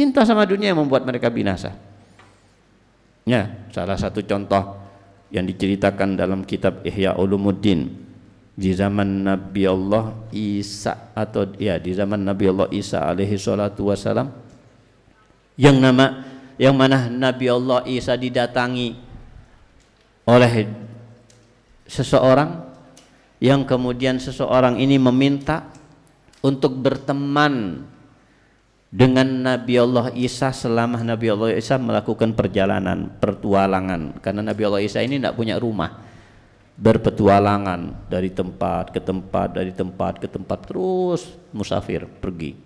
Cinta sama dunia yang membuat mereka binasa. Ya, salah satu contoh yang diceritakan dalam kitab Ihya Ulumuddin di zaman Nabi Allah Isa, atau ya di zaman Nabi Allah Isa alaihi salatu wasalam, yang mana Nabi Allah Isa didatangi oleh seseorang, yang kemudian seseorang ini meminta untuk berteman dengan Nabi Allah Isa selama Nabi Allah Isa melakukan perjalanan pertualangan, karena Nabi Allah Isa ini tidak punya rumah, berpetualangan dari tempat ke tempat, dari tempat ke tempat, terus musafir pergi,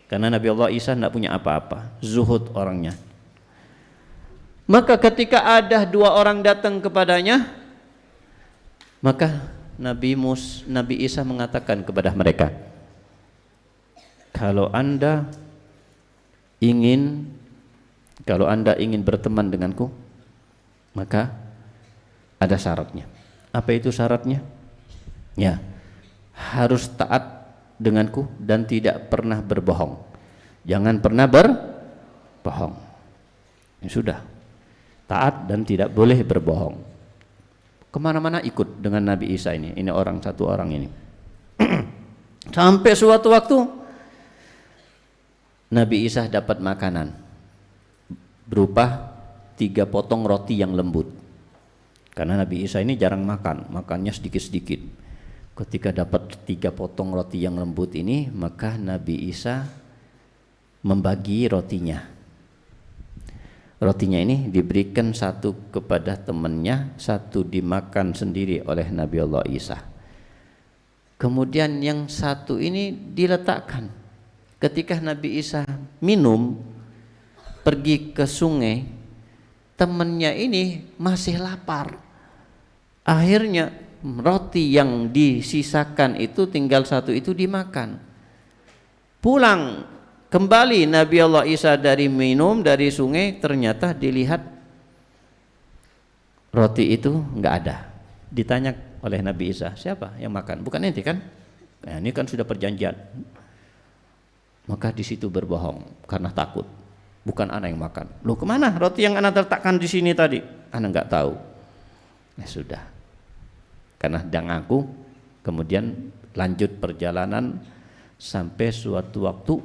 karena Nabi Allah Isa tidak punya apa-apa, zuhud orangnya. Maka ketika ada dua orang datang kepadanya, maka Nabi Isa mengatakan kepada mereka, kalau anda ingin berteman denganku, maka ada syaratnya. Apa itu syaratnya? Ya, harus taat denganku dan tidak pernah berbohong. Jangan pernah berbohong. Ya sudah, taat dan tidak boleh berbohong. Kemana-mana ikut dengan Nabi Isa ini satu orang ini. Sampai suatu waktu Nabi Isa dapat makanan berupa 3 potong roti yang lembut, karena Nabi Isa ini jarang makannya sedikit-sedikit. Ketika dapat 3 potong roti yang lembut ini, maka Nabi Isa membagi rotinya. Rotinya ini diberikan satu kepada temannya, satu dimakan sendiri oleh Nabi Allah Isa. Kemudian yang satu ini diletakkan. Ketika Nabi Isa minum, pergi ke sungai, temannya ini masih lapar. Akhirnya roti yang disisakan itu tinggal satu itu dimakan. Pulang kembali Nabi Allah Isa dari minum dari sungai, ternyata dilihat roti itu enggak ada. Ditanya oleh Nabi Isa, siapa yang makan? Bukan ente kan? Nah, ini kan sudah perjanjian. Maka di situ berbohong karena takut. Bukan anak yang makan. Loh, kemana roti yang anak letakkan di sini tadi? Anak enggak tahu. Ya sudah. Karena dia ngaku, kemudian lanjut perjalanan sampai suatu waktu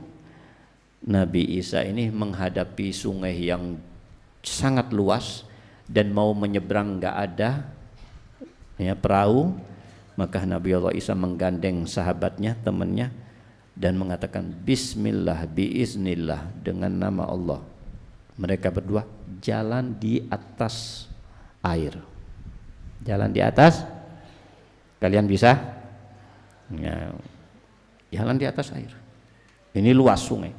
Nabi Isa ini menghadapi sungai yang sangat luas dan mau menyeberang enggak ada ya perahu. Maka Nabi Allah Isa menggandeng sahabatnya, temannya, dan mengatakan bismillah biiznillah, dengan nama Allah. Mereka berdua jalan di atas air. Jalan di atas, kalian bisa? Ya, jalan di atas air. Ini luas sungai.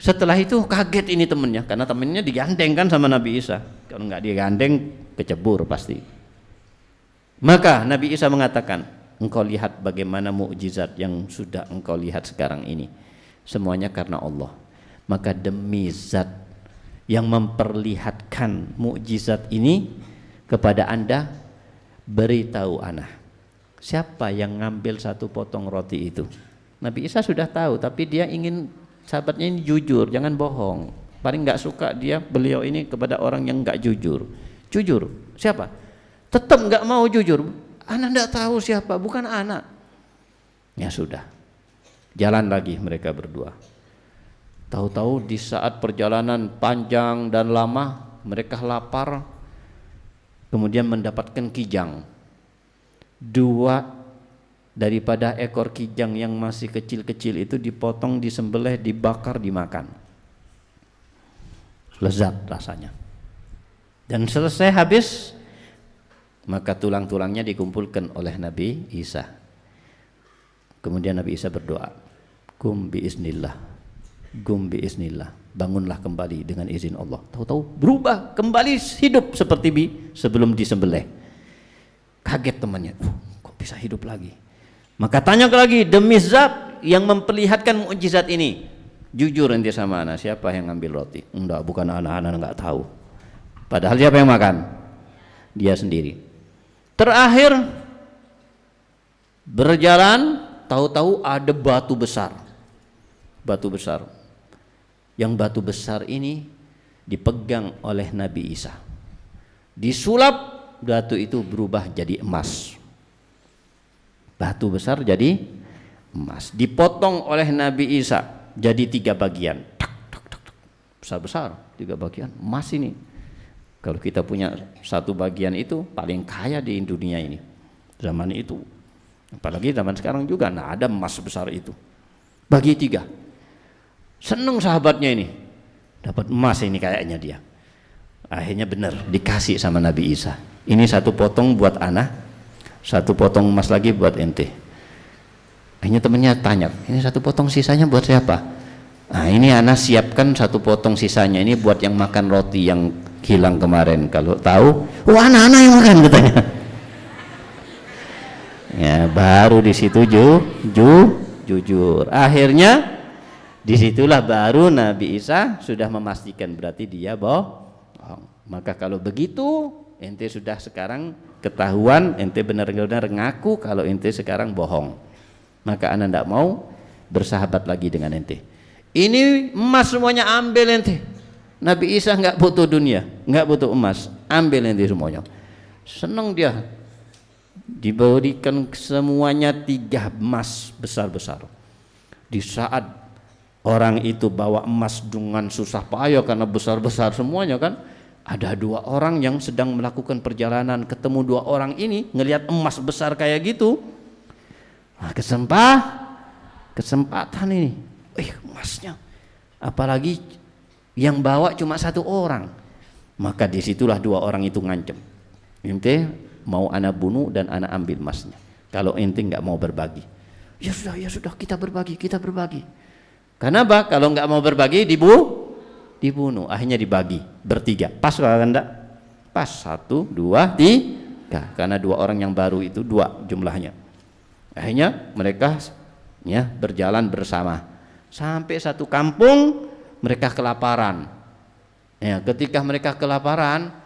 Setelah itu kaget ini temennya, karena temennya digandeng kan sama Nabi Isa. Kalau nggak digandeng kecebur pasti. Maka Nabi Isa mengatakan, engkau lihat bagaimana mukjizat yang sudah engkau lihat sekarang ini, semuanya karena Allah. Maka demi zat yang memperlihatkan mukjizat ini kepada anda, beritahu ana, siapa yang ngambil 1 potong roti itu? Nabi Isa sudah tahu, tapi dia ingin sahabatnya ini jujur, jangan bohong. Paling nggak suka beliau ini kepada orang yang nggak jujur. Jujur, siapa? Tetap nggak mau jujur. Anak tidak tahu siapa, bukan anak. Ya sudah, jalan lagi mereka berdua. Tahu-tahu di saat perjalanan panjang dan lama, mereka lapar, kemudian mendapatkan kijang. 2 daripada ekor kijang yang masih kecil-kecil itu dipotong, disembelih, dibakar, dimakan. Lezat rasanya. Dan selesai habis, maka tulang-tulangnya dikumpulkan oleh Nabi Isa. Kemudian Nabi Isa berdoa, gum biiznillah, bangunlah kembali dengan izin Allah. Tahu-tahu berubah kembali hidup seperti sebelum disembelih. Kaget temannya, kok bisa hidup lagi? Maka tanya lagi, demi zat yang memperlihatkan mukjizat ini, jujur ente sama anak, siapa yang ngambil roti? Enggak, bukan anak-anak, enggak tahu. Padahal siapa yang makan? Dia sendiri. Terakhir berjalan, tahu-tahu ada batu besar Yang batu besar ini dipegang oleh Nabi Isa. Disulap, batu itu berubah jadi emas. Batu besar jadi emas. Dipotong oleh Nabi Isa jadi 3 bagian. Besar-besar 3 bagian emas ini. Kalau kita punya 1 bagian itu paling kaya di dunia ini. Zaman itu. Apalagi zaman sekarang juga ada emas sebesar itu. Bagi 3. Seneng sahabatnya ini. Dapat emas ini kayaknya dia. Akhirnya benar dikasih sama Nabi Isa. Ini 1 potong buat ana, 1 potong emas lagi buat ente. Akhirnya temennya tanya, ini 1 potong sisanya buat siapa? Nah ini ana siapkan 1 potong sisanya, ini buat yang makan roti yang hilang kemarin. Kalau tahu, wah anak-anak yang makan katanya. Ya baru di situ jujur. Akhirnya disitulah baru Nabi Isa sudah memastikan berarti dia bohong. Maka kalau begitu ente sudah sekarang ketahuan ente benar-benar ngaku kalau ente sekarang bohong. Maka ana tidak mau bersahabat lagi dengan ente. Ini emas semuanya ambil ente. Nabi Isa nggak butuh dunia, nggak butuh emas, ambil ente semuanya. Senang dia. Diberikan semuanya 3 emas besar-besar. Di saat orang itu bawa emas dengan susah payah karena besar-besar semuanya kan, ada 2 orang yang sedang melakukan perjalanan, ketemu 2 orang ini ngelihat emas besar kayak gitu. Nah, kesempatan ini, emasnya, apalagi yang bawa cuma 1 orang. Maka disitulah 2 orang itu ngancem, ente mau ana bunuh dan ana ambil emasnya kalau ente nggak mau berbagi. Ya sudah kita berbagi. Kenapa? Kalau nggak mau berbagi dibunuh. Akhirnya dibagi bertiga. Pas kalau enggak? Pas 1, 2, 3. Karena 2 orang yang baru itu 2 jumlahnya. Akhirnya mereka ya berjalan bersama sampai 1 kampung. Mereka kelaparan. Ya, ketika mereka kelaparan,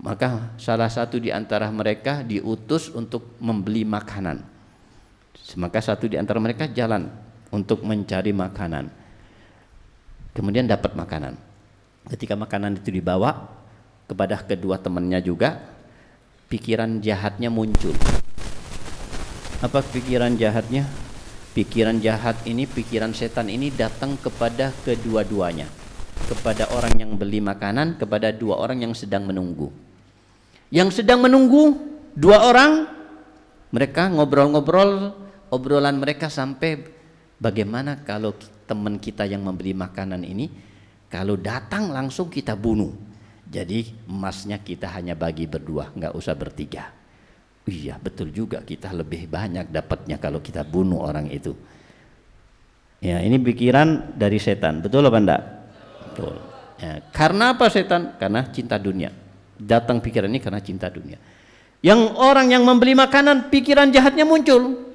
maka salah satu di antara mereka diutus untuk membeli makanan. Maka satu di antara mereka jalan untuk mencari makanan. Kemudian dapat makanan. Ketika makanan itu dibawa kepada kedua temannya juga, pikiran jahatnya muncul. Apa pikiran jahatnya? Pikiran jahat ini, pikiran setan ini datang kepada kedua-duanya, kepada orang yang beli makanan, kepada 2 orang yang sedang menunggu. Yang sedang menunggu 2 orang, mereka ngobrol-ngobrol, obrolan mereka sampai bagaimana kalau teman kita yang membeli makanan ini kalau datang langsung kita bunuh. Jadi emasnya kita hanya bagi berdua, nggak usah bertiga. Iya betul juga, kita lebih banyak dapatnya kalau kita bunuh orang itu. Ya ini pikiran dari setan, betul apa enggak? Betul. Ya, karena apa setan? Karena cinta dunia. Datang pikiran ini karena cinta dunia. Yang orang yang membeli makanan, pikiran jahatnya muncul.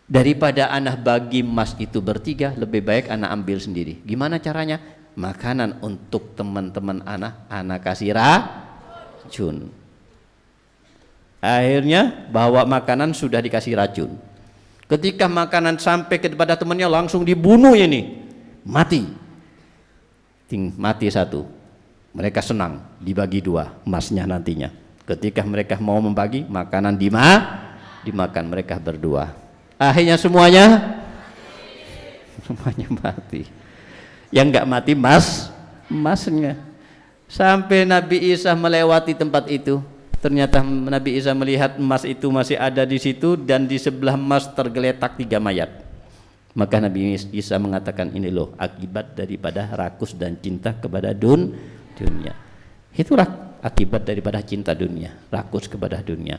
Daripada anak bagi emas itu bertiga, lebih baik anak ambil sendiri. Gimana caranya? Makanan untuk teman-teman anak kasih racun. Akhirnya bawa makanan sudah dikasih racun. Ketika makanan sampai kepada temannya langsung dibunuh ini, mati. Mati 1. Mereka senang dibagi 2 emasnya nantinya. Ketika mereka mau membagi makanan dimakan mereka berdua. Akhirnya semuanya mati. Yang enggak mati emasnya. Sampai Nabi Isa melewati tempat itu, ternyata Nabi Isa melihat emas itu masih ada di situ dan di sebelah emas tergeletak 3 mayat. Maka Nabi Isa mengatakan, ini loh akibat daripada rakus dan cinta kepada dunia. Itulah akibat daripada cinta dunia, rakus kepada dunia.